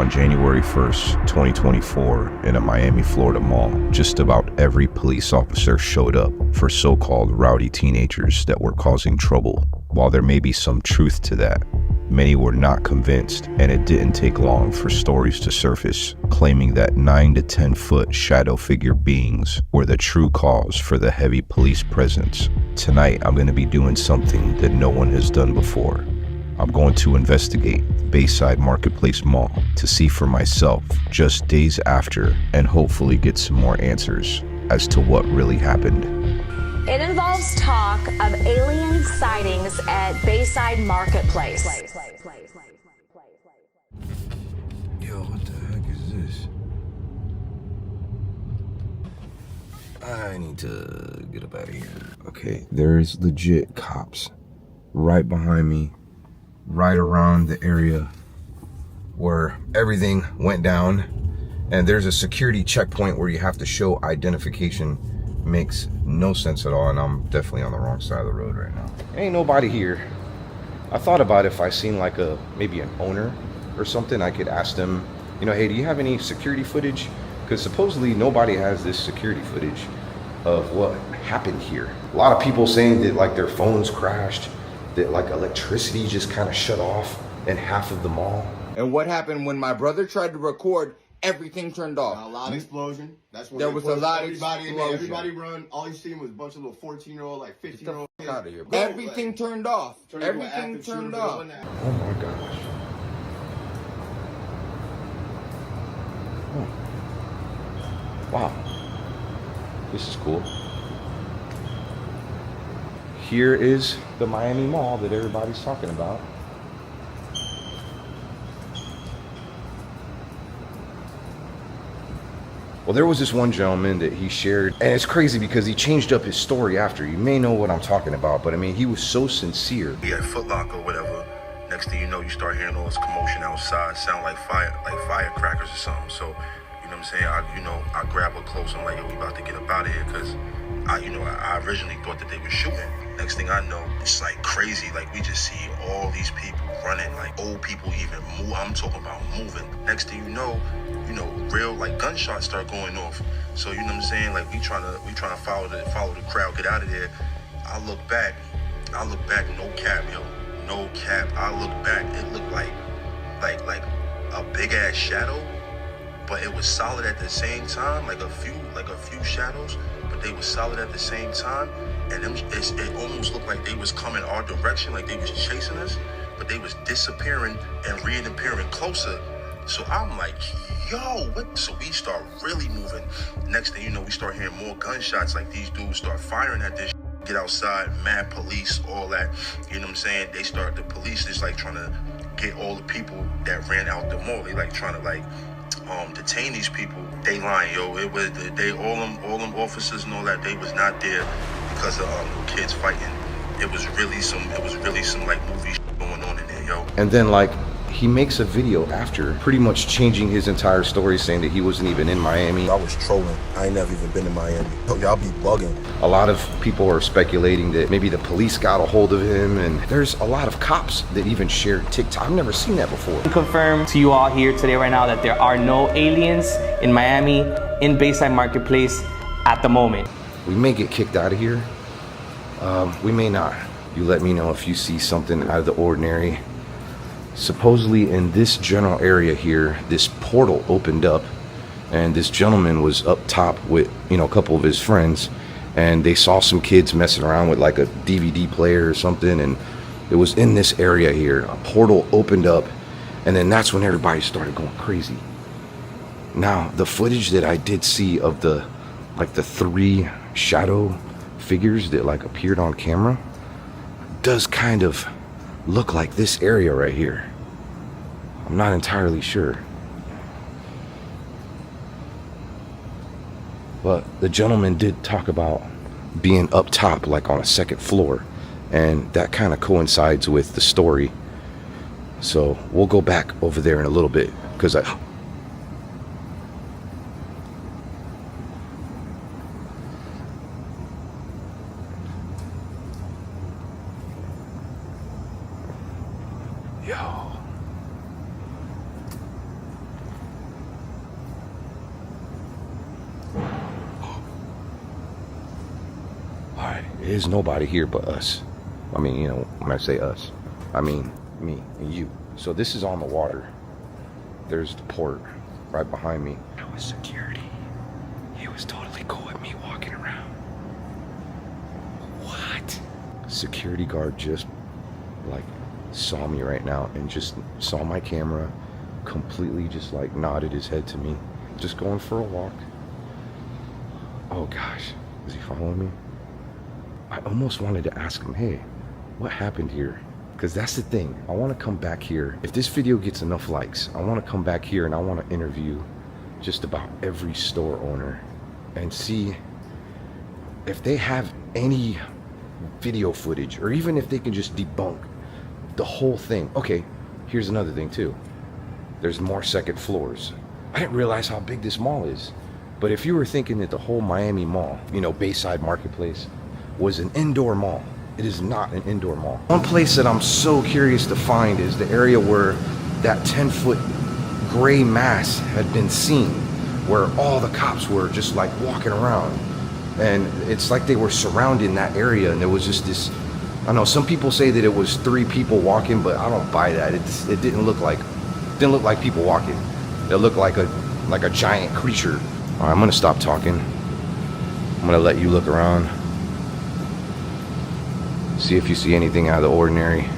on January 1st, 2024, in a Miami, Florida mall, just about every police officer showed up for so-called rowdy teenagers that were causing trouble. While there may be some truth to that, many were not convinced, and it didn't take long for stories to surface claiming that 9 to 10 foot shadow figure beings were the true cause for the heavy police presence. Tonight, I'm going to be doing something that no one has done before. I'm going to investigate Bayside Marketplace Mall to see for myself just days after and hopefully get some more answers as to what really happened. It involves talk of alien sightings at Bayside Marketplace. Yo, what the heck is this? I need to get up out of here. Okay, there's legit cops right behind me, right around the area where everything went down. And there's a security checkpoint where you have to show identification. Makes no sense at all, and I'm definitely on the wrong side of the road right now. Ain't nobody here. I thought about if I seen like maybe an owner or something, I could ask them, you know, hey, do you have any security footage? Because supposedly nobody has this security footage of what happened here. A lot of people saying that like their phones crashed, that like electricity just kind of shut off in half of the mall. And what happened when my brother tried to record, everything turned off. A loud explosion. That's when there was a loud everybody explosion. Everybody run. All you seen was a bunch of little 14-year-old, like 15-year-old. Out of here, bro. Everything turned off. Everything turned off. Oh my gosh. Oh. Wow. This is cool. Here is the Miami Mall that everybody's talking about. Well, there was this one gentleman that he shared, and it's crazy because he changed up his story after. You may know what I'm talking about, but I mean, he was so sincere. He had Foot Locker or whatever. Next thing you know, you start hearing all this commotion outside, sound like firecrackers or something. So, you know what I'm saying? I grab her close. I'm like, yo, we about to get up out of here, because I originally thought that they were shooting. Next thing I know, it's like crazy. Like, we just see all these people running, like old people even move. I'm talking about moving. Next thing you know, real like gunshots start going off. So you know what I'm saying? Like we trying to follow the crowd, get out of there. I look back, no cap, yo, no cap. I look back, it looked like a big ass shadow, but it was solid at the same time, like a few shadows, but they were solid at the same time. And it almost looked like they was coming our direction, like they was chasing us, but they was disappearing and reappearing closer. So I'm like, yo, what? So we start really moving. Next thing you know, we start hearing more gunshots. Like these dudes start firing at this. Get outside, mad police, all that. You know what I'm saying? The police is like trying to get all the people that ran out the mall. They like trying to detain these people. They lying, yo. It was all them officers and all that. They was not there because of kids fighting. It was really some like movie going on in there, yo. And then like he makes a video after pretty much changing his entire story, saying that he wasn't even in Miami. I was trolling. I ain't never even been to Miami. Yo, y'all be bugging. A lot of people are speculating that maybe the police got a hold of him, and there's a lot of cops that even shared TikTok. I've never seen that before. Confirm to you all here today right now that there are no aliens in Miami in Bayside Marketplace at the moment. We may get kicked out of here. We may not. You let me know if you see something out of the ordinary. Supposedly in this general area here, this portal opened up, and this gentleman was up top with, a couple of his friends, and they saw some kids messing around with like a DVD player or something, and it was in this area here. A portal opened up, and then that's when everybody started going crazy. Now, the footage that I did see of the 3 shadow figures that like appeared on camera does kind of look like this area right here. I'm not entirely sure. But the gentleman did talk about being up top, like on a second floor, and that kind of coincides with the story. So we'll go back over there in a little bit, because There's nobody here but us. I mean, you know, when I say us, I mean me and you. So this is on the water. There's the port right behind me. That was security. He was totally cool with me walking around. What? Security guard just like saw me right now and just saw my camera, completely just like nodded his head to me. Just going for a walk. Oh gosh, is he following me? I almost wanted to ask him, hey, what happened here? Because that's the thing. I want to come back here. If this video gets enough likes, I want to come back here and I want to interview just about every store owner and see if they have any video footage, or even if they can just debunk the whole thing. Okay, here's another thing too. There's more second floors. I didn't realize how big this mall is. But if you were thinking that the whole Miami Mall, you know, Bayside Marketplace, was an indoor mall, it is not an indoor mall. One place that I'm so curious to find is the area where that 10-foot gray mass had been seen, where all the cops were just like walking around. And it's like they were surrounding that area, and there was just this, I know some people say that it was 3 people walking, but I don't buy that. It didn't look like people walking. It looked like a giant creature. All right, I'm gonna stop talking. I'm gonna let you look around. See if you see anything out of the ordinary.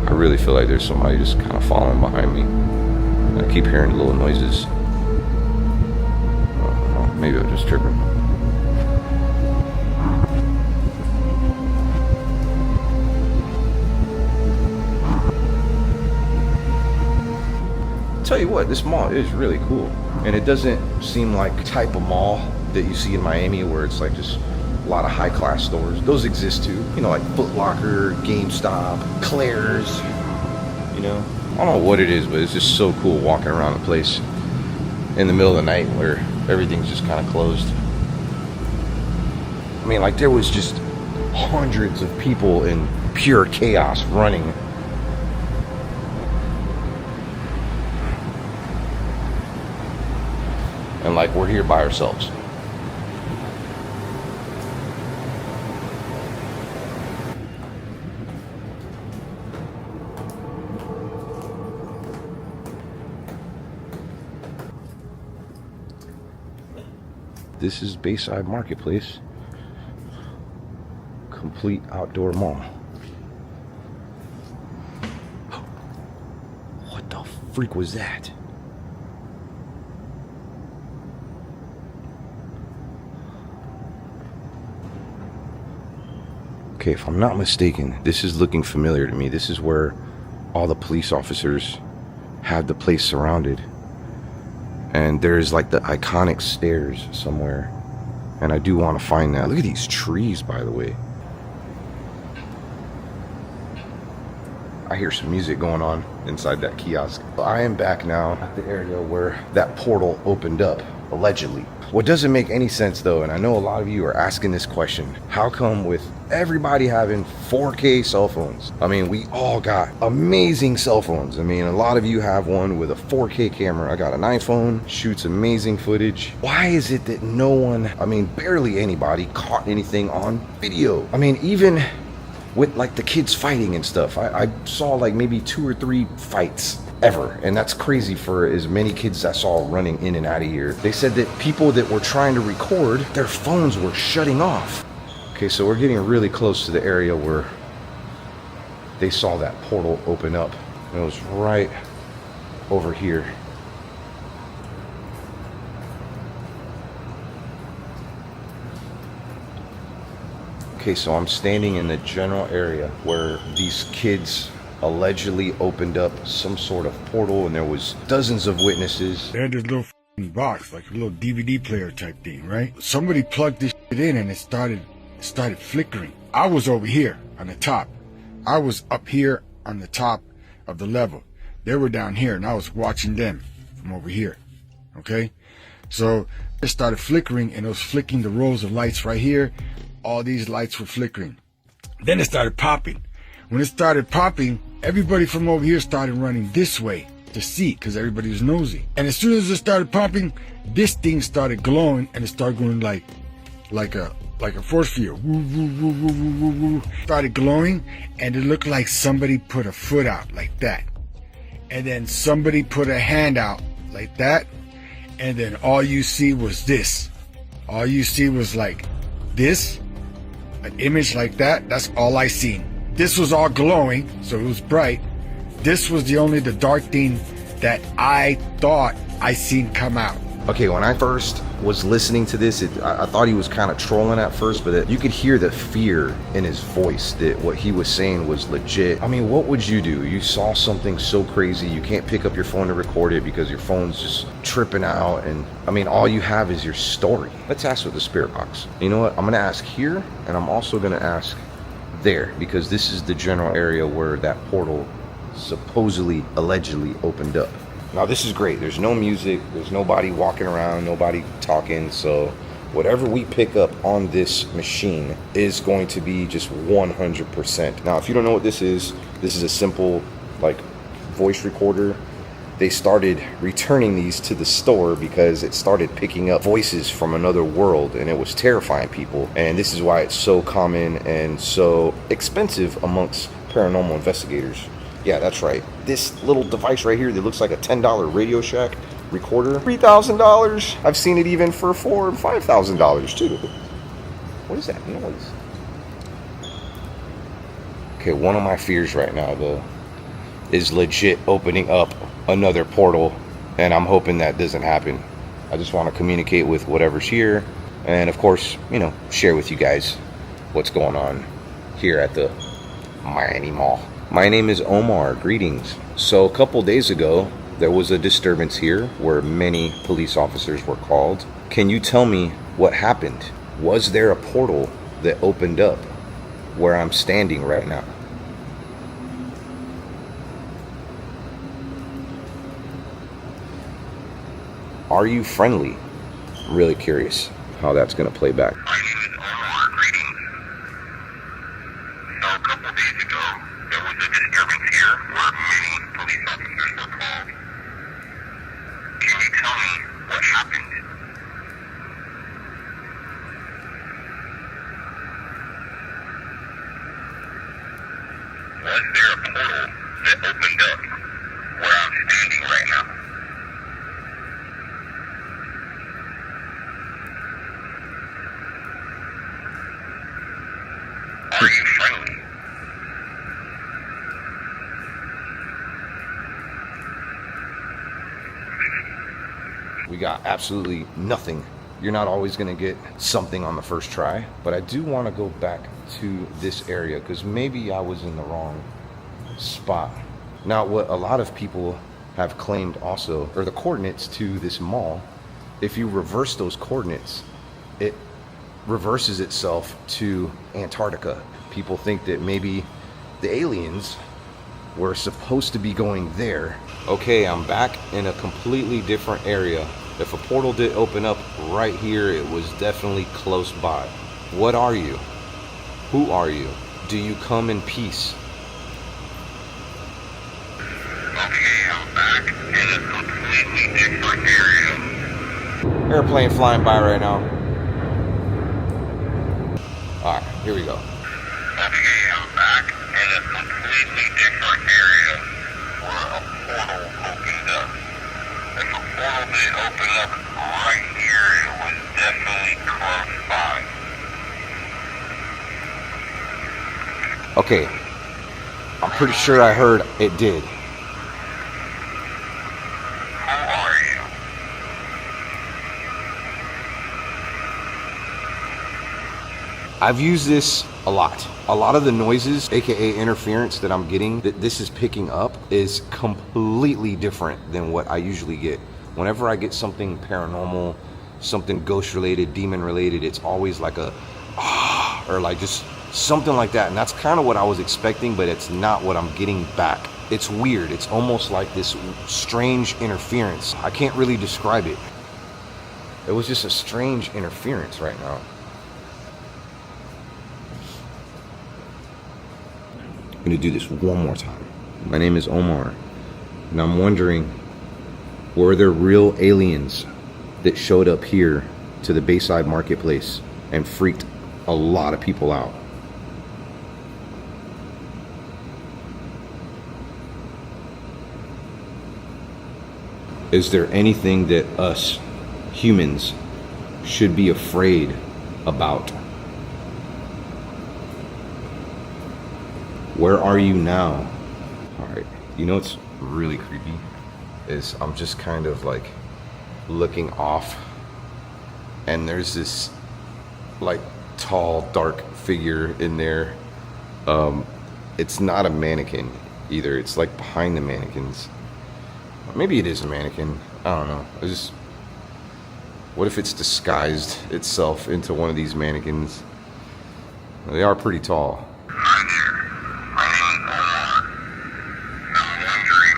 I really feel like there's somebody just kind of following behind me. I keep hearing little noises. Maybe I'm just tripping. Tell you what, this mall is really cool. And it doesn't seem like the type of mall that you see in Miami where it's like just a lot of high-class stores. Those exist too, you know, like Foot Locker, GameStop, Claire's, you know. I don't know what it is, but it's just so cool walking around the place in the middle of the night where everything's just kind of closed. I mean, like there was just hundreds of people in pure chaos running. And like we're here by ourselves. This is Bayside Marketplace, complete outdoor mall. What the freak was that? Okay, if I'm not mistaken, this is looking familiar to me. This is where all the police officers had the place surrounded. And there's like the iconic stairs somewhere. And I do want to find that. Look at these trees, by the way. I hear some music going on inside that kiosk. I am back now at the area where that portal opened up, allegedly. What doesn't make any sense though, and I know a lot of you are asking this question, how come with everybody having 4K cell phones? I mean, we all got amazing cell phones. I mean, a lot of you have one with a 4K camera. I got an iPhone, shoots amazing footage. Why is it that no one, I mean, barely anybody caught anything on video? I mean, even with like the kids fighting and stuff, I saw like maybe 2 or 3 fights ever, and that's crazy for as many kids I saw running in and out of here. They said that people that were trying to record, their phones were shutting off. Okay, so we're getting really close to the area where they saw that portal open up, and it was right over here. Okay, so I'm standing in the general area where these kids allegedly opened up some sort of portal, and there was dozens of witnesses. They had this little box, like a little DVD player type thing, right? Somebody plugged this in and it started flickering. I was over here on the top. I was up here on the top of the level. They were down here and I was watching them from over here. Okay? So it started flickering and it was flicking the rows of lights right here. All these lights were flickering. Then it started popping. When it started popping, everybody from over here started running this way to see because everybody was nosy. And as soon as it started popping, this thing started glowing and it started going like a force field. Woo, woo, woo, woo, woo, woo, woo. Started glowing and it looked like somebody put a foot out like that. And then somebody put a hand out like that. And then all you see was this. All you see was like this, an image like that. That's all I seen. This was all glowing, so it was bright. This was the dark thing that I thought I seen come out. Okay, when I first was listening to this, I thought he was kind of trolling at first, but you could hear the fear in his voice that what he was saying was legit. I mean, what would you do? You saw something so crazy, you can't pick up your phone to record it because your phone's just tripping out, and I mean, all you have is your story. Let's ask with the spirit box. You know what? I'm gonna ask here, and I'm also gonna ask there, because this is the general area where that portal supposedly, allegedly opened up. Now this is great. There's no music, there's nobody walking around, nobody talking, so whatever we pick up on this machine is going to be just 100%. Now if you don't know what this is a simple like voice recorder. They started returning these to the store because it started picking up voices from another world and it was terrifying people, and this is why it's so common and so expensive amongst paranormal investigators. Yeah, that's right. This little device right here that looks like a $10 Radio Shack recorder, $3,000. I've seen it even for $4,000 and $5,000 too. What is that noise? Okay, one of my fears right now though is legit opening up another portal, and I'm hoping that doesn't happen. I just want to communicate with whatever's here, and of course, you know, share with you guys what's going on here at the Miami Mall. My name is Omar. Greetings. So a couple days ago, there was a disturbance here where many police officers were called. Can you tell me what happened? Was there a portal that opened up where I'm standing right now? Are you friendly? I'm really curious how that's gonna play back. My name is Omar. Greetings. So a couple days ago, there was a disturbance here where many police officers were called. Can you tell me what happened? Was there a portal that opened up where I'm standing right now? Are you friendly? We got absolutely nothing. You're not always gonna get something on the first try, but I do want to go back to this area because maybe I was in the wrong spot. Now, what a lot of people have claimed also are the coordinates to this mall. If you reverse those coordinates, it reverses itself to Antarctica. People think that maybe the aliens were supposed to be going there. Okay, I'm back in a completely different area. If a portal did open up right here, it was definitely close by. What are you? Who are you? Do you come in peace? Okay, I'm back in a completely different area. Airplane flying by right now. All right, here we go. Okay, I'm back in a completely different area where a portal opened up. If a portal did open up right here, it was definitely close by. Okay, I'm pretty sure I heard it did. Who are you? I've used this a lot. A lot of the noises, aka interference, that I'm getting, that this is picking up, is completely different than what I usually get. Whenever I get something paranormal, something ghost related, demon related, it's always like a or like just something like that. And that's kind of what I was expecting, but it's not what I'm getting back. It's weird. It's almost like this strange interference. I can't really describe it. It was just a strange interference right now. I'm gonna do this one more time. My name is Omar, and I'm wondering, were there real aliens that showed up here to the Bayside Marketplace and freaked a lot of people out? Is there anything that us humans should be afraid about? Where are you now? All right, you know what's really creepy is I'm just kind of like looking off, and there's this like tall dark figure in there. It's not a mannequin either. It's like behind the mannequins. Maybe it is a mannequin. I don't know. What if it's disguised itself into one of these mannequins? They are pretty tall. Hi there. My name is Omar. I'm wondering,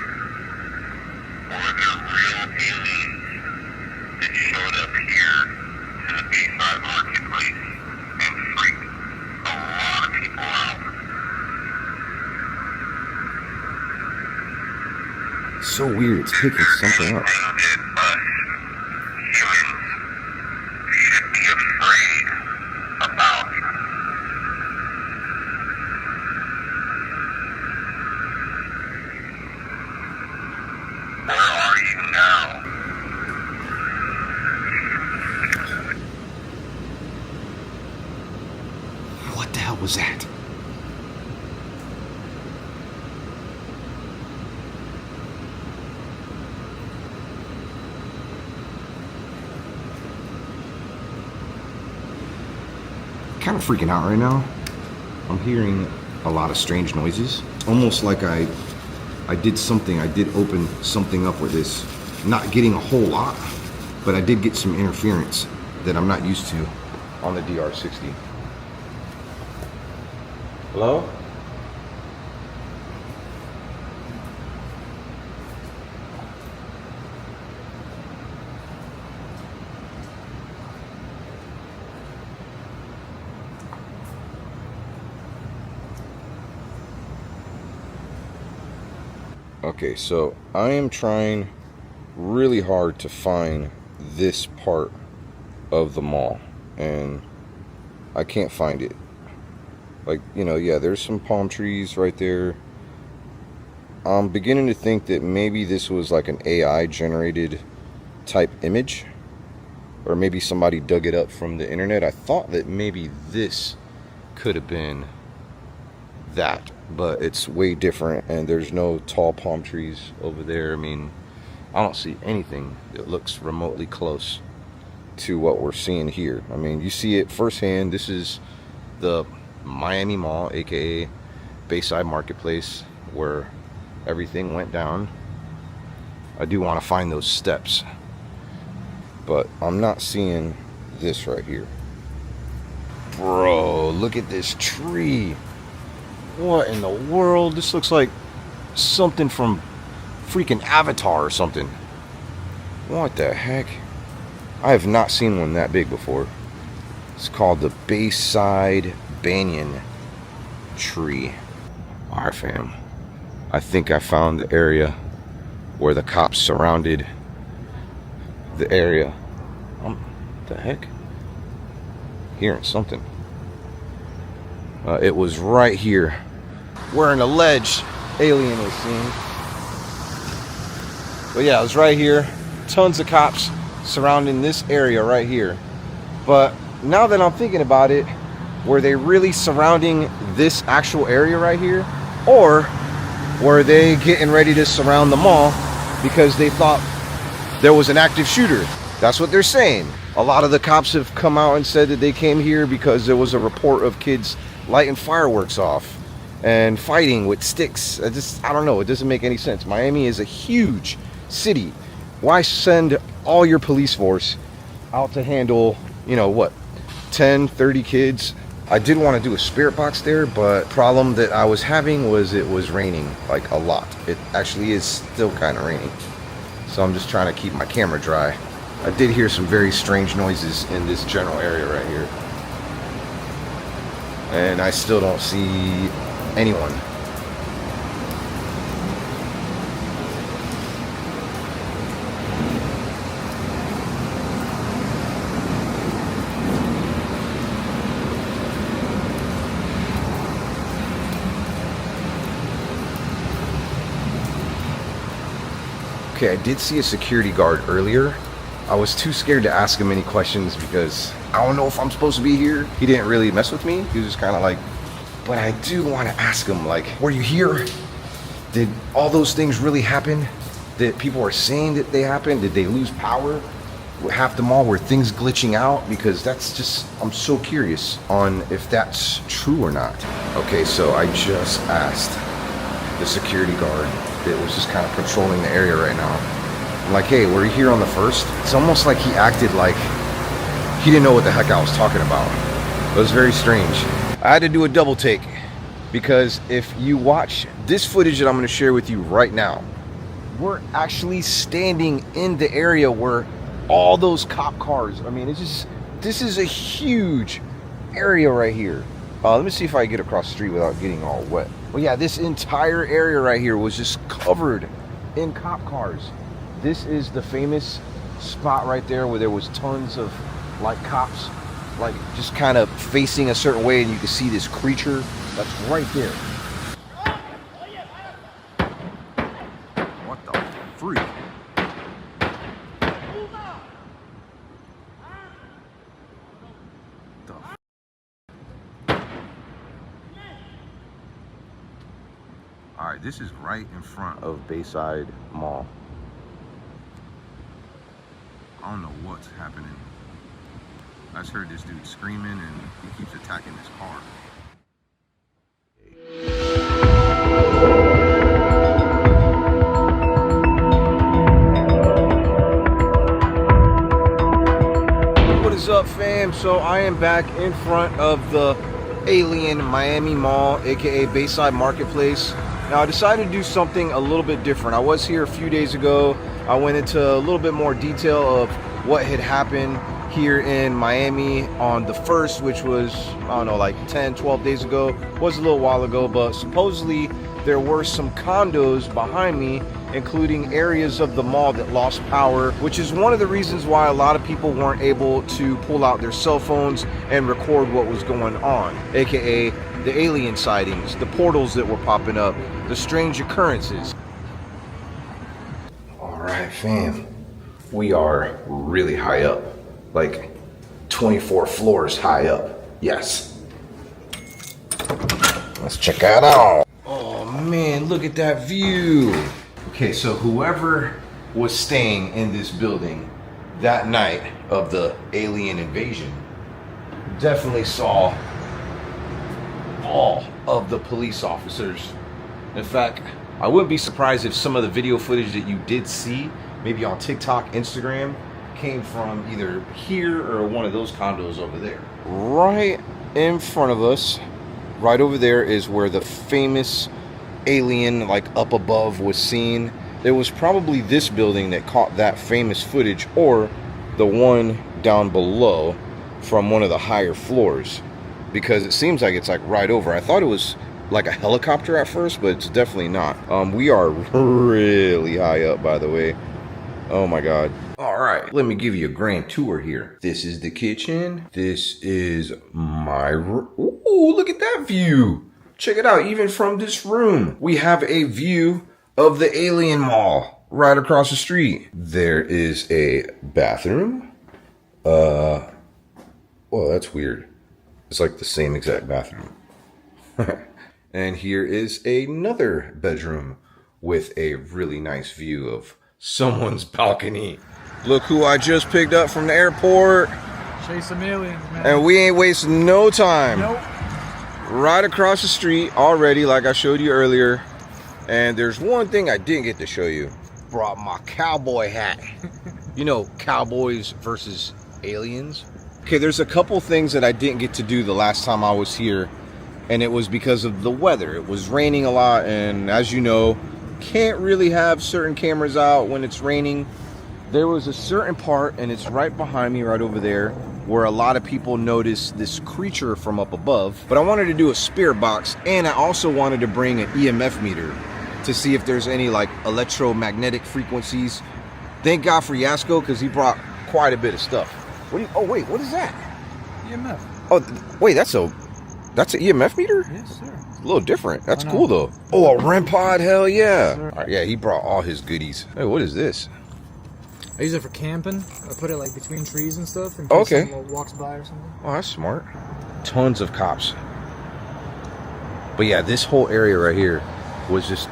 were there real aliens that showed up here to the Bayside Marketplace and freaked a lot of people out? It's so weird. It's picking something up. Anything that us humans should be afraid about? Where are you now? What the hell was that? Kind of freaking out right now. I'm hearing a lot of strange noises. Almost like I did something. I did open something up with this. Not getting a whole lot, but I did get some interference that I'm not used to on the DR60. Hello? Okay, so I am trying really hard to find this part of the mall, and I can't find it. Like, you know, yeah, there's some palm trees right there. I'm beginning to think that maybe this was like an AI generated type image, or maybe somebody dug it up from the internet. I thought that maybe this could have been that, but it's way different, and there's no tall palm trees over there. I mean, I don't see anything that looks remotely close to what we're seeing here. I mean, you see it firsthand. This is the Miami Mall, aka Bayside Marketplace, where everything went down. I do want to find those steps, but I'm not seeing this right here. Bro, look at this tree. What in the world? This looks like something from freaking Avatar or something. What the heck? I have not seen one that big before. It's called the Bayside Banyan Tree. Alright, fam. I think I found the area where the cops surrounded the area. What the heck? Hearing something. It was right here where an alleged alien was seen. But yeah, it was right here. Tons of cops surrounding this area right here. But now that I'm thinking about it, were they really surrounding this actual area right here? Or were they getting ready to surround the mall because they thought there was an active shooter? That's what they're saying. A lot of the cops have come out and said that they came here because there was a report of kids lighting fireworks off and fighting with sticks. I don't know. It doesn't make any sense. Miami is a huge city. Why send all your police force out to handle, you know, what, 10, 30 kids. I did want to do a spirit box there, but problem that I was having was it was raining like a lot. It actually is still kind of raining. So I'm just trying to keep my camera dry. I did hear some very strange noises in this general area right here. And I still don't see anyone. Okay, I did see a security guard earlier. I was too scared to ask him any questions because I don't know if I'm supposed to be here. He didn't really mess with me. He was just kind of like, but I do want to ask him, like, were you here? Did all those things really happen? That people are saying that they happened? Did they lose power? Half the mall were things glitching out? Because that's just, I'm so curious on if that's true or not. Okay, so I just asked the security guard that was just kind of patrolling the area right now. I'm like, hey, were you here on the 1st? It's almost like he acted like he didn't know what the heck I was talking about. It was very strange. I had to do a double take because if you watch this footage that I'm going to share with you right now, we're actually standing in the area where all those cop cars, I mean, it's just, this is a huge area right here. Let me see if I can get across the street without getting all wet. Well, yeah, this entire area right here was just covered in cop cars. This is the famous spot right there where there was tons of like cops, like just kind of facing a certain way, and you can see this creature that's right there. What the freak? All right, this is right in front of Bayside Mall. I don't know what's happening. I just heard this dude screaming and he keeps attacking this car. What is up, fam? So I am back in front of the Alien Miami Mall, aka Bayside Marketplace. Now I decided to do something a little bit different. I was here a few days ago. I went into a little bit more detail of what had happened here in Miami on the 1st, which was, I don't know, like 10, 12 days ago. It was a little while ago, but supposedly there were some condos behind me, including areas of the mall that lost power, which is one of the reasons why a lot of people weren't able to pull out their cell phones and record what was going on, aka the alien sightings, the portals that were popping up, the strange occurrences. All right, fam, we are really high up, like 24 floors high up. Yes. Let's check that out. Oh man, look at that view. Okay, so whoever was staying in this building that night of the alien invasion definitely saw all of the police officers. In fact, I wouldn't be surprised if some of the video footage that you did see, maybe on TikTok, Instagram, came from either here or one of those condos over there. Right in front of us, right over there, is where the famous alien, like up above, was seen. It was probably this building that caught that famous footage, or the one down below from one of the higher floors, because it seems like it's like right over. I thought it was like a helicopter at first, but it's definitely not. We are really high up, by the way. Oh my god. All right, let me give you a grand tour here. This is the kitchen. This is my room. Ooh, look at that view. Check it out. Even from this room, we have a view of the Alien Mall right across the street. There is a bathroom. Well, that's weird. It's like the same exact bathroom. And here is another bedroom with a really nice view of someone's balcony. Look who I just picked up from the airport. Chase some aliens, man. And we ain't wasting no time. Nope. Right across the street already, like I showed you earlier. And there's one thing I didn't get to show you. Brought my cowboy hat. You know, cowboys versus aliens. Okay, there's a couple things that I didn't get to do the last time I was here, and it was because of the weather. It was raining a lot, and as you know, can't really have certain cameras out when it's raining. There was a certain part, and it's right behind me, right over there, where a lot of people noticed this creature from up above. But I wanted to do a spirit box, and I also wanted to bring an EMF meter to see if there's any like electromagnetic frequencies. Thank God for Yasko, because he brought quite a bit of stuff. What do you, oh wait, what is that? EMF. Oh wait, that's an EMF meter? Yes, sir. It's a little different. That's cool though. Oh, a REM pod, hell yeah. All right, yeah, he brought all his goodies. Hey, what is this? I use it for camping. I put it like between trees and stuff in case someone walks by or something. Oh, that's smart. Tons of cops. But yeah, this whole area right here was just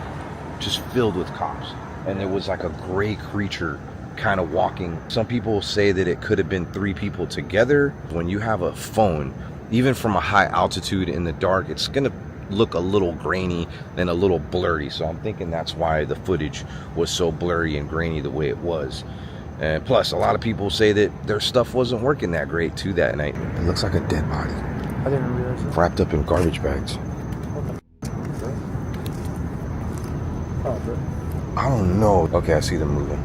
filled with cops. And there was like a gray creature kind of walking. Some people say that it could have been 3 people together. When you have a phone, even from a high altitude in the dark, it's gonna look a little grainy and a little blurry. So I'm thinking that's why the footage was so blurry and grainy the way it was. And plus, a lot of people say that their stuff wasn't working that great too that night. It looks like a dead body. I didn't realize that. Wrapped up in garbage bags. Oh, bro. I don't know. Okay, I see them moving.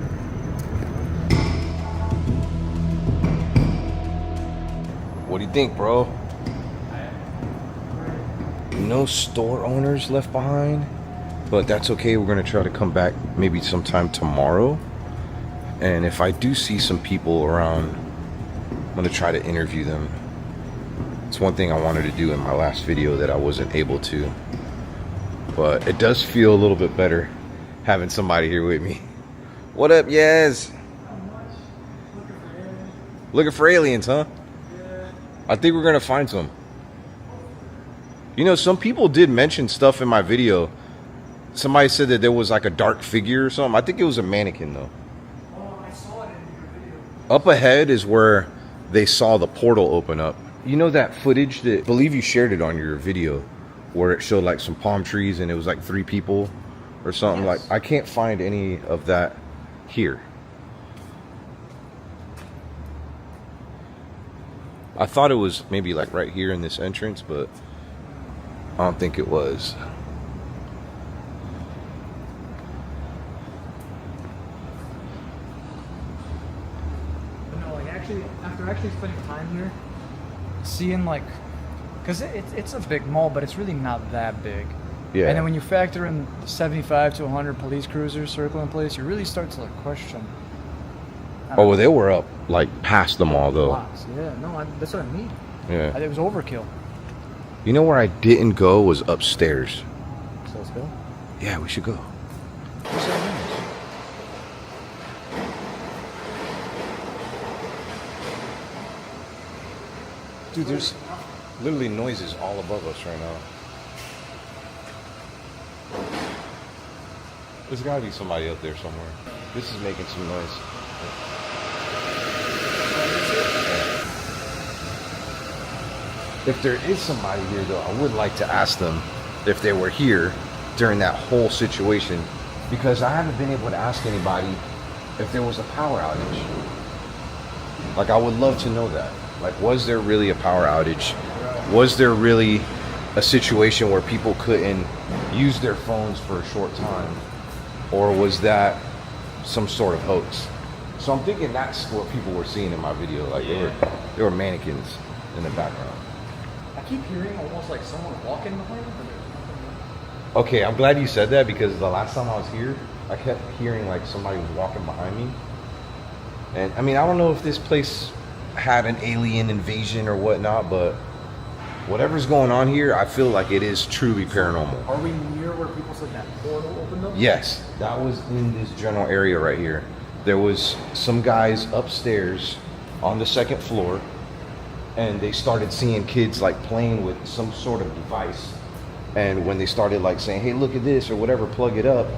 What do you think, bro? No store owners left behind, but that's okay. We're gonna try to come back maybe sometime tomorrow. And if I do see some people around, I'm gonna try to interview them. It's one thing I wanted to do in my last video that I wasn't able to. But it does feel a little bit better having somebody here with me. What up, Yaz? Looking for aliens, huh? I think we're gonna find some. You know, some people did mention stuff in my video. Somebody said that there was like a dark figure or something. I think it was a mannequin though. Up ahead is where they saw the portal open up. You know that footage that I believe you shared it on your video where it showed like some palm trees and it was like 3 people or something? Yes. Like I can't find any of that here. I thought it was maybe like right here in this entrance, but I don't think it was. After actually spending time here, seeing like, because it's a big mall, but it's really not that big. Yeah. And then when you factor in 75 to 100 police cruisers circling place, you really start to like question. Oh, well, they were up like past the mall though. Blocks. Yeah, no, that's what I mean. Yeah. It was overkill. You know where I didn't go was upstairs. So let's go. Yeah, we should go. What's that mean? Dude, there's literally noises all above us right now. There's gotta be somebody up there somewhere. This is making some noise. If there is somebody here though, I would like to ask them if they were here during that whole situation, because I haven't been able to ask anybody if there was a power outage. Like I would love to know that. Like, was there really a power outage? Was there really a situation where people couldn't use their phones for a short time? Or was that some sort of hoax? So I'm thinking that's what people were seeing in my video. Like there were mannequins in the background. I keep hearing almost like someone walking behind me. Okay, I'm glad you said that, because the last time I was here, I kept hearing like somebody was walking behind me. And I mean, I don't know if this place had an alien invasion or whatnot, but whatever's going on here, I feel like it is truly paranormal. Are we near where people said that portal opened up? Yes, that was in this general area right here. There was some guys upstairs on the 2nd floor, and they started seeing kids like playing with some sort of device. And when they started like saying, hey, look at this or whatever, plug it up,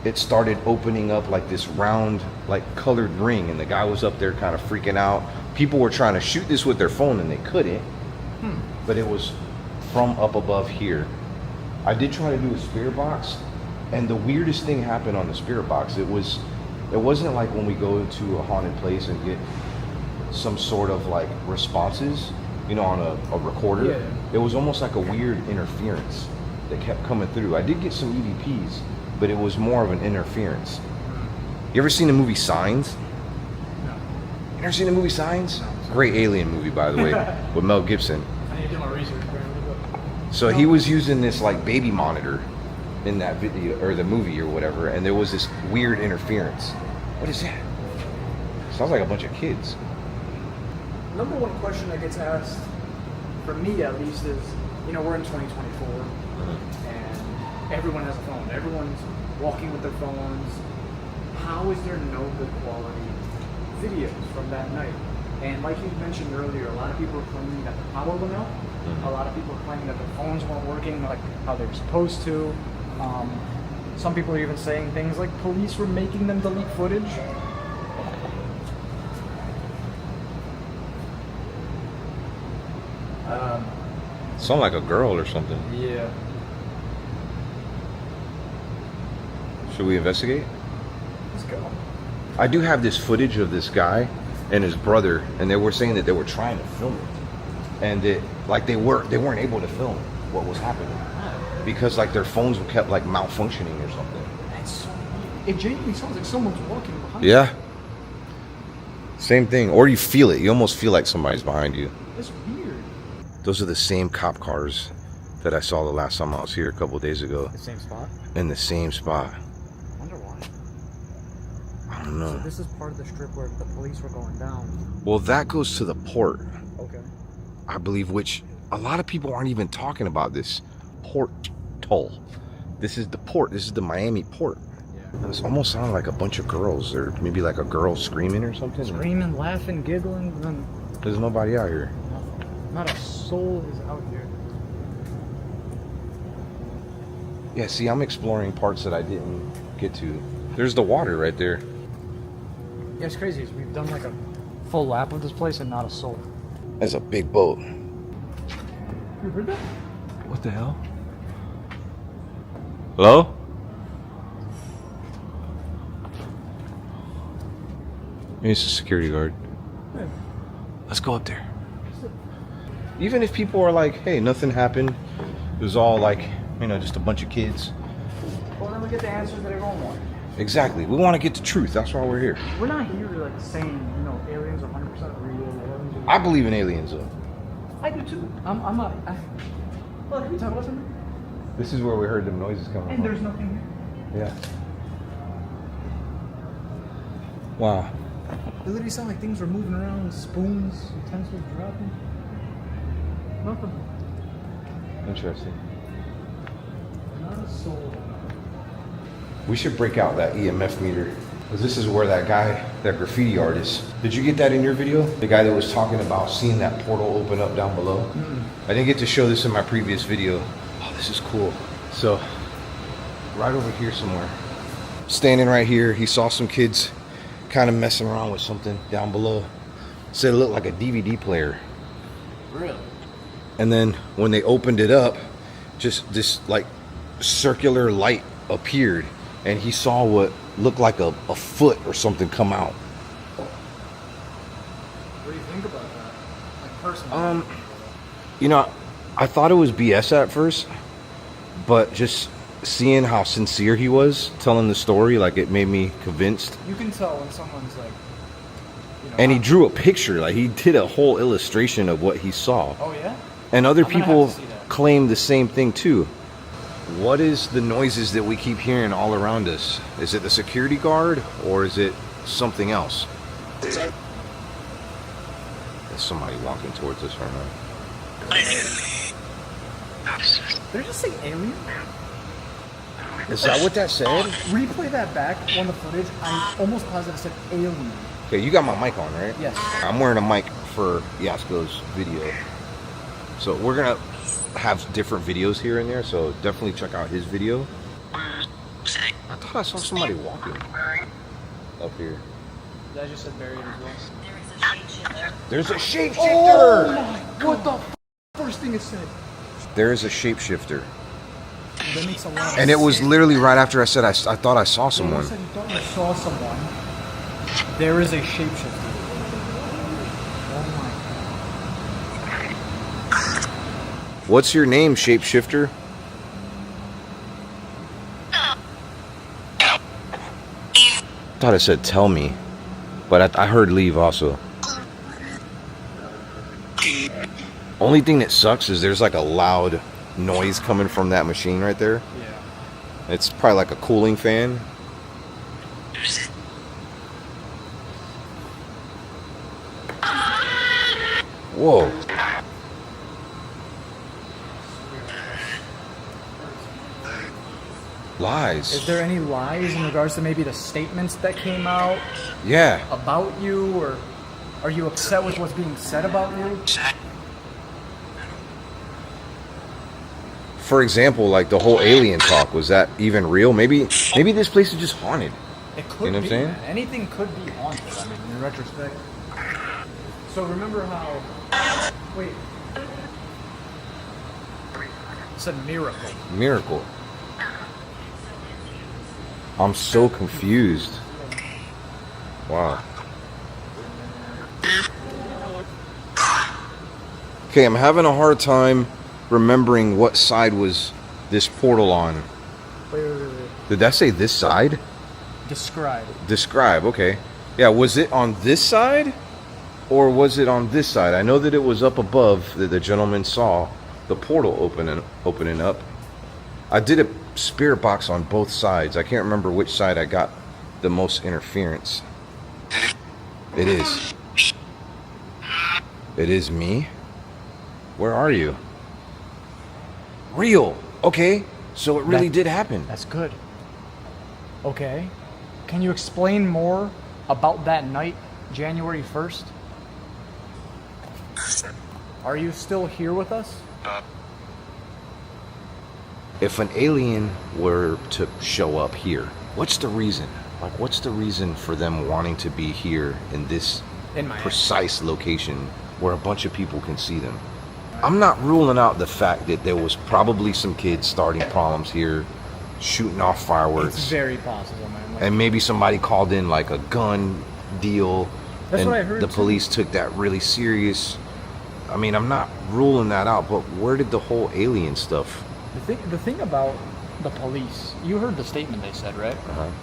it started opening up like this round, like colored ring. And the guy was up there kind of freaking out. People were trying to shoot this with their phone and they couldn't. But it was from up above here. I did try to do a spirit box, and the weirdest thing happened on the spirit box. It wasn't like when we go to a haunted place and get some sort of like responses, you know, on a recorder. Yeah. It was almost like a weird interference that kept coming through. I did get some EVPs, but it was more of an interference. You ever seen the movie Signs? No. You ever seen the movie Signs? Great alien movie, by the way, with Mel Gibson. I need to do my research. So he was using this like baby monitor in that video or the movie or whatever, and there was this weird interference. What is that? Sounds like a bunch of kids. Number one question that gets asked, for me at least, is, you know, we're in 2024, and everyone has a phone. Everyone's walking with their phones. How is there no good quality videos from that night? And like you mentioned earlier, a lot of people are claiming that the power went out. A lot of people are claiming that their phones weren't working like how they were supposed to. Some people are even saying things like police were making them delete footage. Sound like a girl or something. Yeah. Should we investigate? Let's go. I do have this footage of this guy and his brother, and they were saying that they were trying to film it, and that like they weren't able to film what was happening because like their phones kept like malfunctioning or something. That's so weird. It genuinely sounds like someone's walking behind you. Yeah. Same thing, or you feel it. You almost feel like somebody's behind you. That's weird. Those are the same cop cars that I saw the last time I was here a couple of days ago. The same spot? In the same spot. I wonder why. I don't know. So this is part of the strip where the police were going down. Well, that goes to the port, Okay. I believe, which a lot of people aren't even talking about this port toll. This is the port. This is the Miami port. Yeah. This almost sounded like a bunch of girls, or maybe like a girl screaming or something. Screaming, laughing, giggling. There's nobody out here. Not a soul is out here. Yeah, see, I'm exploring parts that I didn't get to. There's the water right there. Yeah, it's crazy. We've done like a full lap of this place and not a soul. That's a big boat. You heard that? What the hell? Hello? Maybe it's a security guard. Yeah. Let's go up there. Even if people are like, hey, nothing happened. It was all like, you know, just a bunch of kids. Well, then we get the answers that everyone wants. Exactly. We want to get the truth. That's why we're here. We're not here like saying, you know, aliens are 100% real. Aliens are... I believe in aliens, though. I do too. I'm not. Well, can we talk about something? This is where we heard them noises coming And from. there's nothing here. Yeah. Wow. It literally sounded like things were moving around, spoons, utensils dropping. Nothing. Interesting. Not a soul. We should break out that EMF meter. Because this is where that guy, that graffiti artist, did you get that in your video? The guy that was talking about seeing that portal open up down below? I didn't get to show this in my previous video. Oh, this is cool. So, right over here somewhere. Standing right here, he saw some kids kind of messing around with something down below. Said it looked like a DVD player. Really? And then when they opened it up, just this like circular light appeared, and he saw what looked like a foot or something come out. What do you think about that? Like personally? You know, I thought it was BS at first, but just seeing how sincere he was telling the story, like it made me convinced. You can tell when someone's like, you know, And he drew a picture, like he did a whole illustration of what he saw. Oh yeah? And other I'm gonna people have to see that. claim the same thing too. What is the noises that we keep hearing all around us? Is it the security guard or is it something else? There's somebody walking towards us right now. Did I just say alien? Is that what that said? Replay that back on the footage. I'm almost positive it said alien. Okay, you got my mic on, right? Yes. I'm wearing a mic for Yasko's video. So we're gonna have different videos here and there, so definitely check out his video. I thought I saw somebody walking up here. That just said buried as well. There's a shapeshifter! Oh my god! What the first thing it said? There is a shapeshifter. That makes a lot of And it was sense. literally right after I said I thought I saw You someone. said you thought you saw someone. There is a shapeshifter. What's your name, shapeshifter? Thought it said tell me, but I heard leave also. Only thing that sucks is there's like a loud noise coming from that machine right there. Yeah. It's probably like a cooling fan. Whoa. Lies. Is there any lies in regards to maybe the statements that came out Yeah. about you, or are you upset with what's being said about you? For example, like the whole alien talk, was that even real? Maybe this place is just haunted. It could You know what I'm be, saying? man. Anything could be haunted, I mean, in retrospect. So remember how... Wait. It's a miracle. Miracle. I'm so confused. Wow. Okay, I'm having a hard time remembering what side was this portal on. Wait. Did that say this side? Describe. Describe, okay. Yeah, was it on this side? Or was it on this side? I know that it was up above that the gentleman saw the portal opening up. I did a spirit box on both sides. I can't remember which side I got the most interference. It is. It is me? Where are you? Real. Okay. So it really did happen. That's good. Okay. Can you explain more about that night, January 1st? Are you still here with us? If an alien were to show up here, what's the reason? Like, what's the reason for them wanting to be here in this precise location where a bunch of people can see them? I'm not ruling out the fact that there was probably some kids starting problems here, shooting off fireworks. It's very possible, man. Like, And maybe somebody called in like a gun deal. That's and what I heard, the too. police took that really serious. I mean, I'm not ruling that out, but where did the whole alien stuff? the thing about the police, you heard the statement they said, right?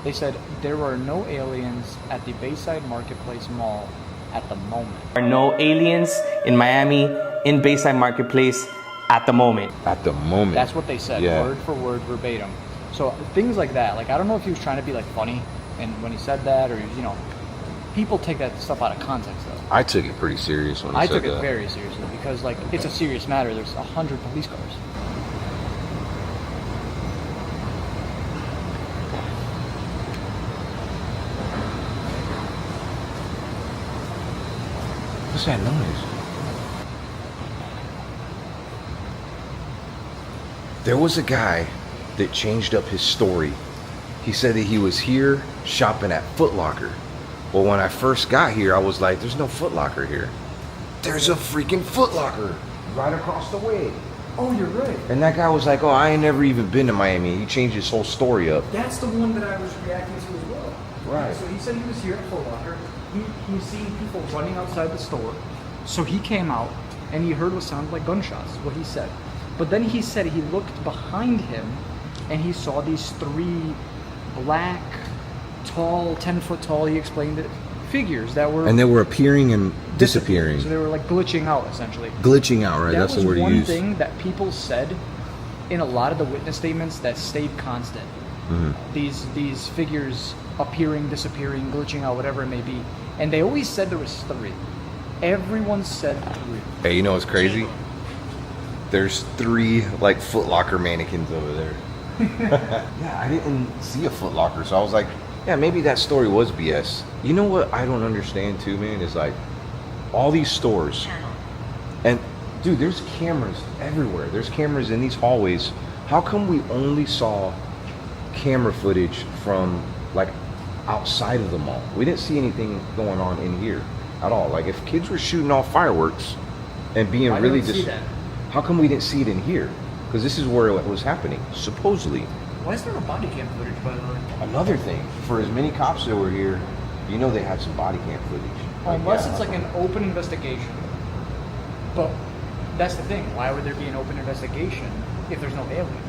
They said there were no aliens at the Bayside Marketplace Mall at the moment. There are no aliens in Miami in Bayside Marketplace at the moment. At the moment. That's what they said, Yeah. word for word, verbatim. So things like that, like I don't know if he was trying to be like funny, and when he said that, or you know, people take that stuff out of context though. I took it pretty serious when he I said took that. it very seriously because like it's a serious matter. There's 100 police cars. What's that noise? There was a guy that changed up his story. He said that he was here shopping at Foot Locker. Well, when I first got here, I was like, there's no Foot Locker here. There's a freaking Foot Locker right across the way. Oh, you're right. And that guy was like, oh, I ain't never even been to Miami. He changed his whole story up. That's the one that I was reacting to as well. Right. So he said he was here at Foot Locker. He's seen people running outside the store. So he came out and he heard what sounded like gunshots, what he said. But then he said he looked behind him and he saw these three black, tall, 10-foot tall, he explained it, figures that were... And they were appearing and disappearing. So they were like glitching out, essentially. Glitching out, right? That's the word you That was used. one thing that people said in a lot of the witness statements that stayed constant. These figures appearing, disappearing, glitching out, whatever it may be. And they always said there was three. Everyone said three. Hey, you know what's crazy? There's three like Foot Locker mannequins over there. Yeah, I didn't see a Foot Locker, so I was like, yeah, maybe that story was BS. You know what I don't understand too, man, is like all these stores, and dude, there's cameras everywhere. There's cameras in these hallways. How come we only saw camera footage from like outside of the mall? We didn't see anything going on in here at all. Like if kids were shooting off fireworks and being Why really didn't we see that? how come we didn't see it in here? Because this is where it was happening, supposedly. Why is there no body cam footage, by the way? Another thing, for as many cops that were here, you know they had some body cam footage. Unless it's like an open investigation. But that's the thing. Why would there be an open investigation if there's no aliens?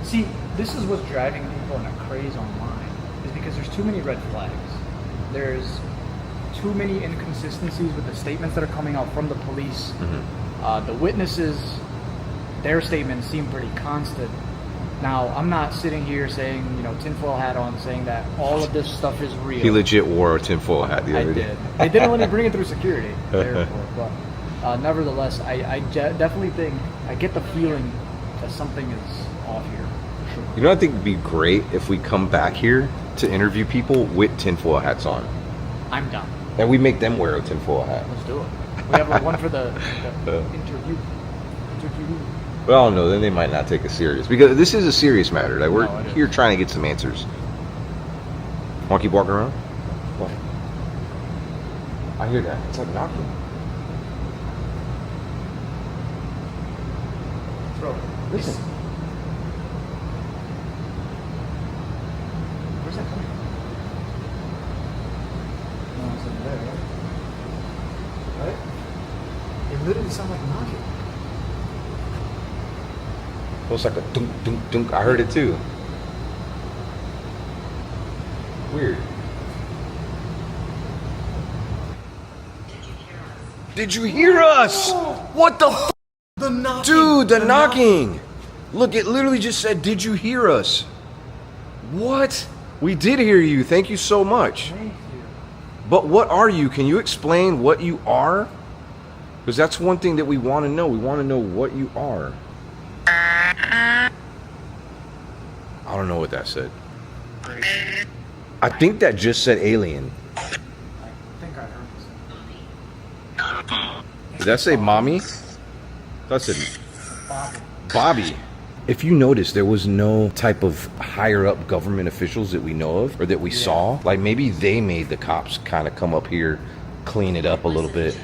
See, this is what's driving people in a craze online, is because there's too many red flags. There's too many inconsistencies with the statements that are coming out from the police. The witnesses, their statements seem pretty constant. Now, I'm not sitting here saying, you know, tinfoil hat on, saying that all of this stuff is real. He legit wore a tinfoil hat the other day. I did. They didn't let me bring it through security at the airport, but nevertheless, I definitely think, I get the feeling that something is off here. For sure. You know, I think it'd be great if we come back here to interview people with tinfoil hats on. I'm down. And we make them wear a tinfoil hat. Let's do it. We have one for the interview. Well, I don't know, then they might not take us serious. Because this is a serious matter. Like, we're No, it is. here trying to get some answers. Want to keep walking around? What? I hear that. It's like knocking. Bro, Listen. Where's that coming from? No, it's in there, right? Right? It literally sounds like knocking. It was like a dunk, dunk, dunk. I heard it too. Weird. Did you hear us? What the f? The knocking. Dude, the knocking. Look, it literally just said, did you hear us? What? We did hear you. Thank you so much. Thank you. But what are you? Can you explain what you are? Because that's one thing that we want to know. We want to know what you are. I don't know what that said. I think that just said alien. I think I heard this. Did that say mommy? That said Bobby. If you notice, there was no type of higher up government officials that we know of or that we saw. Like maybe they made the cops kind of come up here, clean it up a little bit.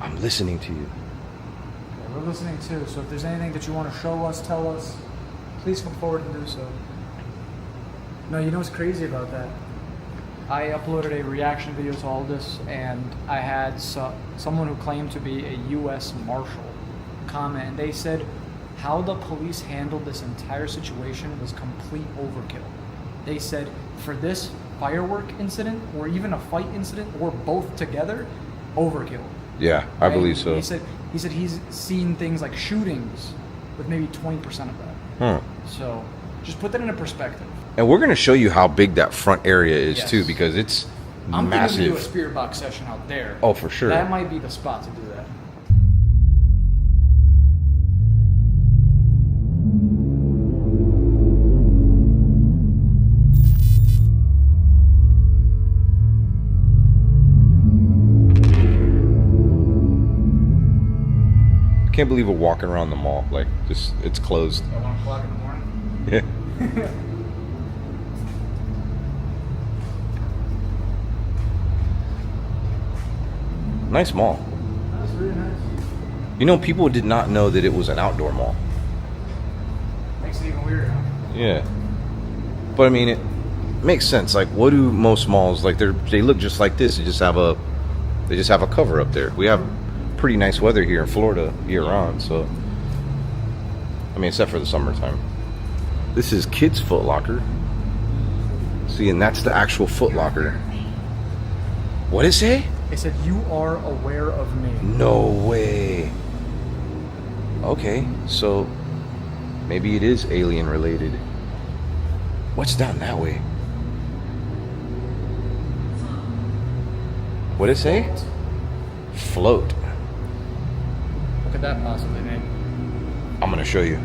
I'm listening to you. Yeah, we're listening too, so if there's anything that you want to show us, tell us, please come forward and do so. No, you know what's crazy about that? I uploaded a reaction video to all this, and I had someone who claimed to be a U.S. Marshal comment, and they said how the police handled this entire situation was complete overkill. They said for this firework incident, or even a fight incident, or both together, overkill. Yeah, I believe so. He said he's seen things like shootings with maybe 20% of that. Huh. So just put that into perspective. And we're going to show you how big that front area is Yes. too, because it's I'm massive. thinking to do a spirit box session out there. Oh, for sure. That might be the spot to do that. I can't believe we're walking around the mall. Like, just, it's closed. At 1 o'clock in the morning. Yeah. Nice mall. That's really nice. You know, people did not know that it was an outdoor mall. Makes it even weirder, huh? Yeah. But I mean, it makes sense. Like, what do most malls, like, they look just like this. They just have a cover up there. We have pretty nice weather here in Florida year round, so I mean, except for the summertime. This is Kids Foot Locker. See, and that's the actual Foot Locker. What did it say? It said, "You are aware of me." No way. Okay, so maybe it is alien related. What's down that way? What did it say? Float. What could that possibly mean? I'm gonna show you.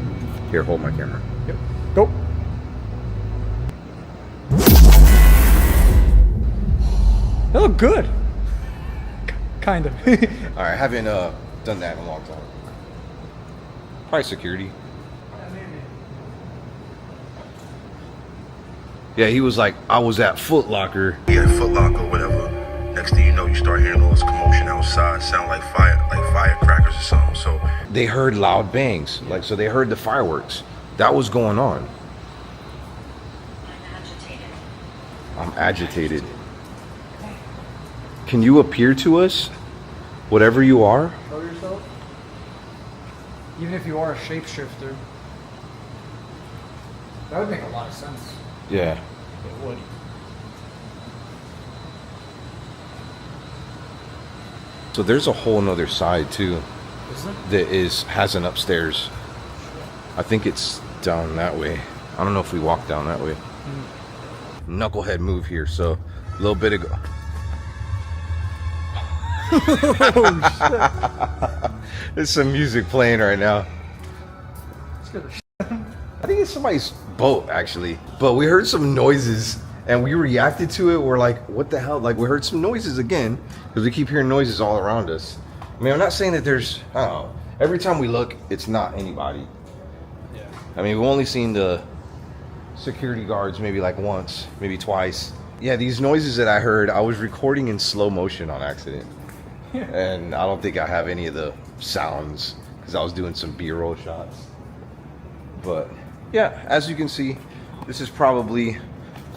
Here, hold my camera. Yep. Go. They look good. Kind of. All right, I haven't done that in a long time. Probably security. Yeah, he was like, I was at Foot Locker. Yeah, Foot Locker, whatever. Next thing you know, you start hearing all this commotion outside. Sound like firecrackers or something. So They heard loud bangs, like, so they heard the fireworks. That was going on. I'm agitated. Can you appear to us, whatever you are? Show yourself. even if you are a shapeshifter, that would make a lot of sense. Yeah. It would. So there's a whole nother side too Is it? that has an upstairs. I think it's down that way. I don't know if we walk down that way. Knucklehead move here, so a little bit ago. There's some music playing right now. I think it's somebody's boat actually, but we heard some noises and we reacted to it. We're like, what the hell? Like, we heard some noises again because we keep hearing noises all around us. I mean, I'm not saying that there's, I don't know, every time we look, it's not anybody. Yeah. I mean, we've only seen the security guards maybe like once, maybe twice. Yeah, these noises that I heard, I was recording in slow motion on accident. And I don't think I have any of the sounds because I was doing some B-roll shots. But yeah, as you can see, this is probably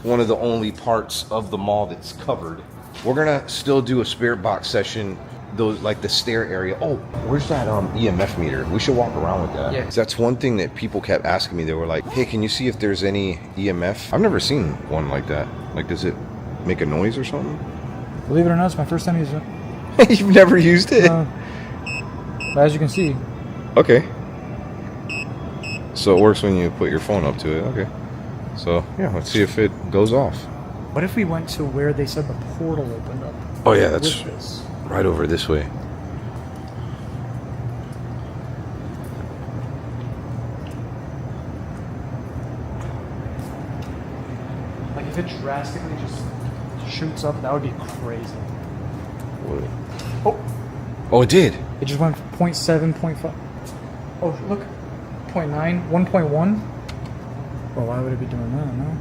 one of the only parts of the mall that's covered. We're gonna still do a spirit box session, those like the stair area. Oh, where's that EMF meter? We should walk around with that. Yeah. 'Cause that's one thing that people kept asking me. They were like, hey, can you see if there's any EMF? I've never seen one like that. Like, does it make a noise or something? Believe it or not, it's my first time using it. You've never used it? But as you can see. Okay. So it works when you put your phone up to it. Okay. So yeah, let's see if it goes off. What if we went to where they said the portal opened up? Oh yeah, that's with this? right over this way. Like if it drastically just shoots up, that would be crazy. What? Oh, Oh, it did. it just went 0.7, 0.5. Oh, look. 0.9, 1.1. Well, why would it be doing that, no?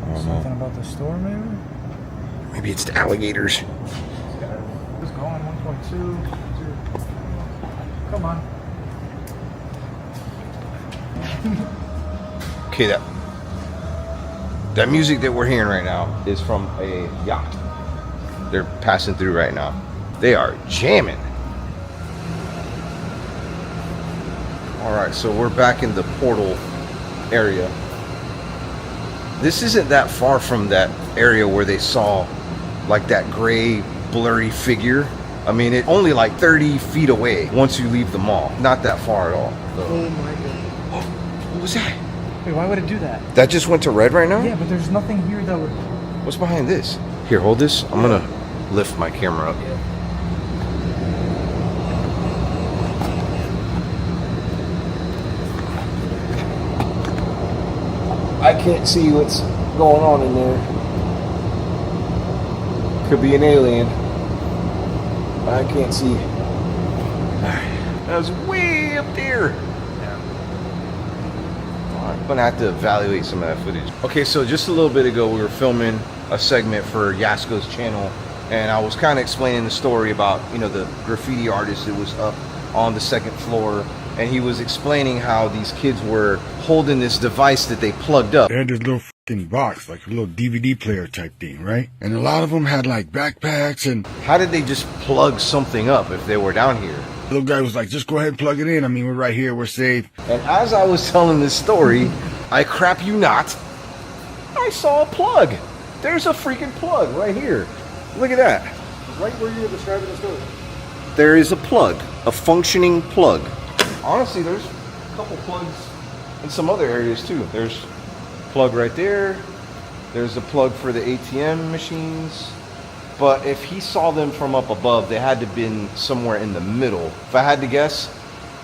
I don't Something know. about the store, maybe? Maybe it's the alligators. It's going 1.2. Come on. Okay, that music that we're hearing right now is from a yacht. They're passing through right now. They are jamming. All right, so we're back in the portal area. This isn't that far from that area where they saw like that gray blurry figure. I mean, it only like 30 feet away once you leave the mall. Not that far at all. So. Oh my god. Oh, what was that? Wait, why would it do that? That just went to red right now? Yeah, but there's nothing here that would... What's behind this? Here, hold this. I'm gonna lift my camera up. I can't see what's going on in there. Could be an alien. I can't see. That was way up there. I'm gonna have to evaluate some of that footage. Okay, so just a little bit ago we were filming a segment for Yasko's channel, and I was kind of explaining the story about, you know, the graffiti artist that was up on the second floor, and he was explaining how these kids were holding this device that they plugged up. They had this little fucking box, like a little DVD player type thing, right? And a lot of them had like backpacks and... How did they just plug something up if they were down here? The little guy was like, just go ahead and plug it in. I mean, we're right here, we're safe. And as I was telling this story, I crap you not, I saw a plug. There's a freaking plug right here. Look at that. Right where you were describing the story. There is a plug, a functioning plug. Honestly, there's a couple plugs in some other areas too. There's a plug right there. There's a plug for the ATM machines. But if he saw them from up above, they had to have been somewhere in the middle. If I had to guess,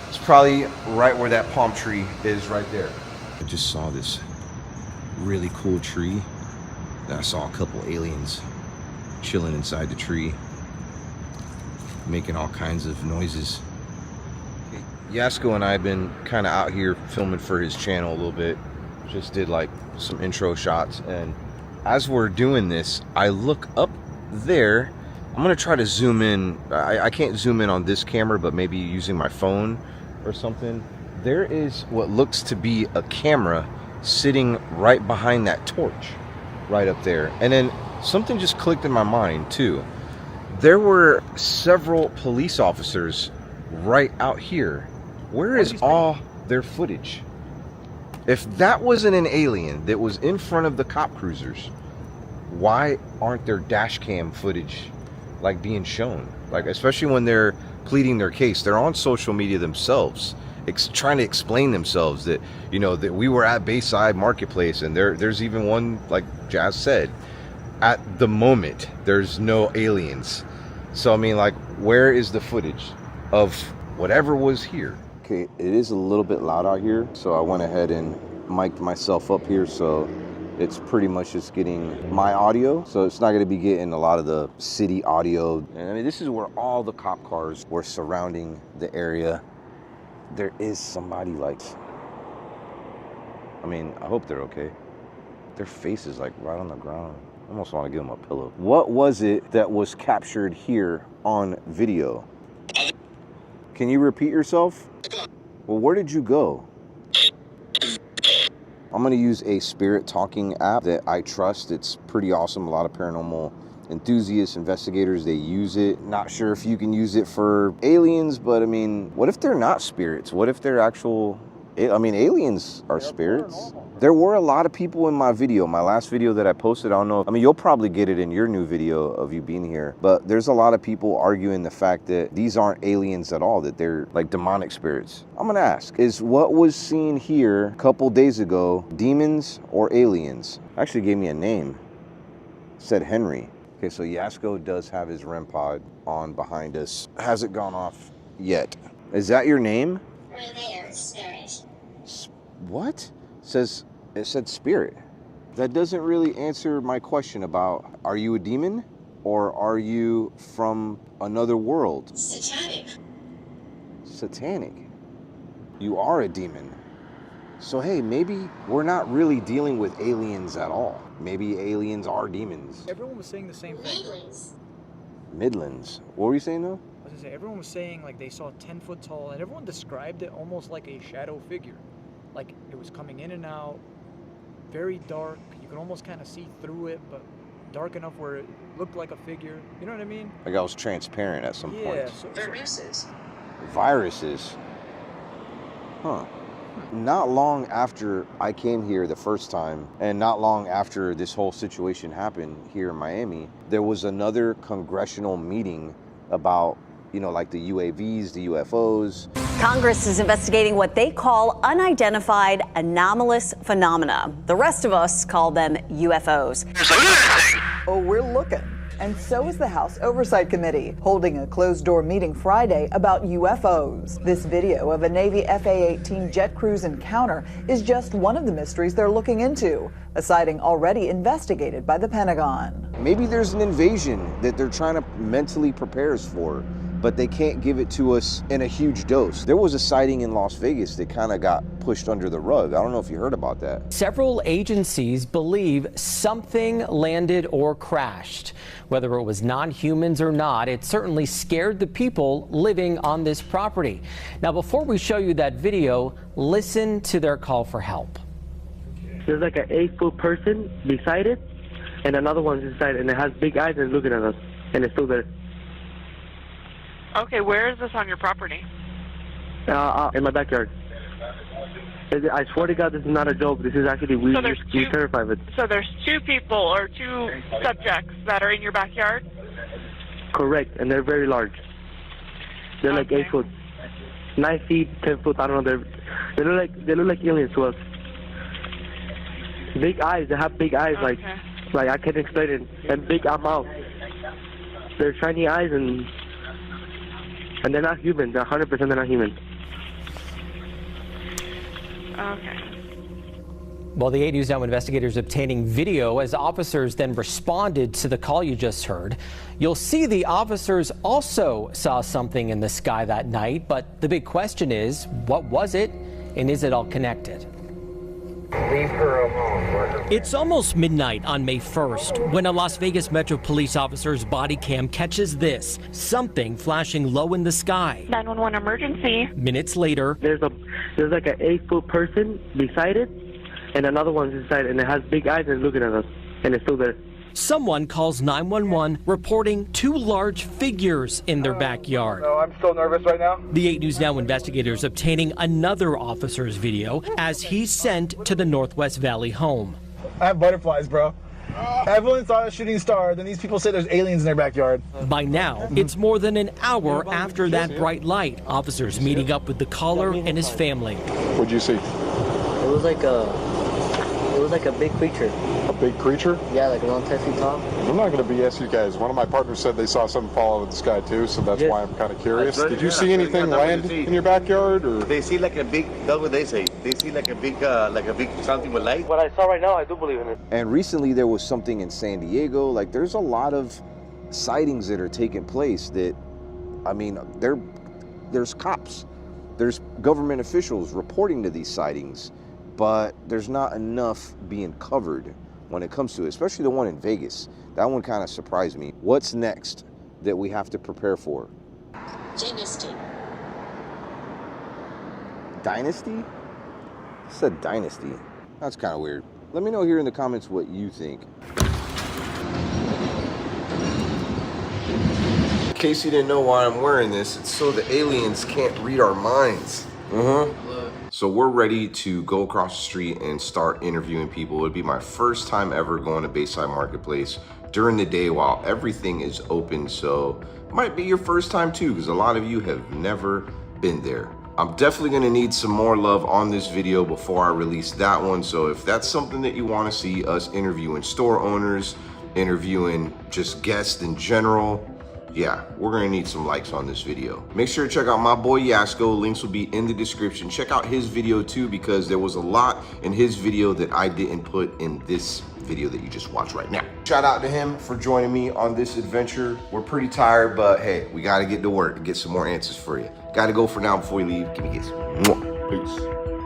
it's probably right where that palm tree is right there. I just saw this really cool tree. And I saw a couple aliens chilling inside the tree, making all kinds of noises. Yasko and I have been kind of out here filming for his channel a little bit. Just did like some intro shots, and as we're doing this, I look up there. I'm gonna try to zoom in. I can't zoom in on this camera, but maybe using my phone or something. There is what looks to be a camera sitting right behind that torch right up there. And then something just clicked in my mind too. There were several police officers right out here Where is all their footage? If that wasn't an alien that was in front of the cop cruisers, why aren't there dash cam footage like being shown? Like, especially when they're pleading their case, they're on social media themselves, trying to explain themselves that, you know, that we were at Bayside Marketplace, and there's even one, like Jazz said, at the moment there's no aliens. So I mean, like, where is the footage of whatever was here? Okay, it is a little bit loud out here, so I went ahead and mic'd myself up here, so it's pretty much just getting my audio, so it's not going to be getting a lot of the city audio. And I mean, this is where all the cop cars were surrounding the area. There is somebody, like, I mean, I hope they're okay. Their face is like right on the ground. I almost want to give them a pillow. What was it that was captured here on video? Can you repeat yourself? Well, where did you go? I'm gonna use a spirit talking app that I trust. It's pretty awesome. A lot of paranormal enthusiasts, investigators, they use it. Not sure if you can use it for aliens, but I mean, what if they're not spirits? What if they're actual, I mean, aliens are spirits. There were a lot of people in my video, my last video that I posted. I don't know, I mean, you'll probably get it in your new video of you being here, but there's a lot of people arguing the fact that these aren't aliens at all, that they're like demonic spirits. I'm gonna ask, is what was seen here a couple days ago demons or aliens? Actually gave me a name, said Henry. Okay, so Yasko does have his REM pod on behind us. Hasn't gone off yet. Is that your name? What? It said spirit. That doesn't really answer my question about, are you a demon or are you from another world? Satanic. Satanic. You are a demon. So hey, maybe we're not really dealing with aliens at all. Maybe aliens are demons. Everyone was saying the same thing. Midlands. What were you saying though? I was gonna say, everyone was saying like they saw 10 foot tall, and everyone described it almost like a shadow figure. Like it was coming in and out, very dark. You could almost kind of see through it, but dark enough where it looked like a figure. You know what I mean? Like I was transparent at some point. Yeah. Viruses. Viruses. Huh. Not long after I came here the first time, and not long after this whole situation happened here in Miami, there was another congressional meeting about, you know, like the UAVs, the UFOs. Congress is investigating what they call unidentified anomalous phenomena. The rest of us call them UFOs. Oh, we're looking. And so is the House Oversight Committee, holding a closed-door meeting Friday about UFOs. This video of a Navy FA-18 jet cruise encounter is just one of the mysteries they're looking into, a sighting already investigated by the Pentagon. Maybe there's an invasion that they're trying to mentally prepare us for, but they can't give it to us in a huge dose. There was a sighting in Las Vegas that kind of got pushed under the rug. I don't know if you heard about that. Several agencies believe something landed or crashed. Whether it was non-humans or not, it certainly scared the people living on this property. Now, before we show you that video, listen to their call for help. There's like an 8-foot person beside it, and another one's inside, and it has big eyes and it's looking at us, and it's still there. Okay, where is this on your property? In my backyard. I swear to God, this is not a joke. This is actually, we're terrified of it. So there's two people or two subjects that are in your backyard? Correct, and they're very large. They're like 8 foot, 9 feet, 10 foot. I don't know. They look like aliens to us. Big eyes. They have big eyes, like I can't explain it. And big mouth. They're shiny eyes, and they're not human. They're 100% they're not human. Okay. Well, the 8 News Now investigators obtaining video as officers then responded to the call you just heard. You'll see the officers also saw something in the sky that night, but the big question is, what was it, and is it all connected? Leave her alone. It's almost midnight on May 1st when a Las Vegas Metro Police officer's body cam catches this, something flashing low in the sky. 911 emergency. Minutes later, there's like an 8-foot person beside it, and another one's inside, and it has big eyes and it's looking at us, and it's still there. someone calls 911 reporting 2 large figures in their backyard. No, I'm so nervous right now. The 8 News Now investigators obtaining another officer's video as he's sent to the Northwest Valley home. I have butterflies, bro. Everyone saw a shooting star, then these people say there's aliens in their backyard. By now, it's more than an hour after that bright light. Officers meeting up with the caller and his family. What'd you see? It was like a big creature. A big creature? Yeah, like around 10 feet tall. I'm not going to BS you guys. One of my partners said they saw something fall out of the sky too, so that's why I'm kind of curious. Did you see anything land in your backyard, or? They see like a big, that's what they say. They see like a big something with light. What I saw right now, I do believe in it. And recently there was something in San Diego. Like, there's a lot of sightings that are taking place that, I mean, there's cops, there's government officials reporting to these sightings, but there's not enough being covered when it comes to it, especially the one in Vegas. That one kind of surprised me. What's next that we have to prepare for? Dynasty. Dynasty? It said dynasty. That's kind of weird. Let me know here in the comments what you think. In case you didn't know why I'm wearing this, it's so the aliens can't read our minds. So we're ready to go across the street and start interviewing people. It'd be my first time ever going to Bayside Marketplace during the day while everything is open. So it might be your first time too, because a lot of you have never been there. I'm definitely gonna need some more love on this video before I release that one. So if that's something that you wanna see us interviewing store owners, interviewing just guests in general, yeah, we're gonna need some likes on this video. Make sure to check out my boy Yasko. Links will be in the description. Check out his video too, because there was a lot in his video that I didn't put in this video that you just watched right now. Shout out to him for joining me on this adventure. We're pretty tired, but hey, we gotta get to work and get some more answers for you. Gotta go for now before we leave. Give me a kiss. Peace.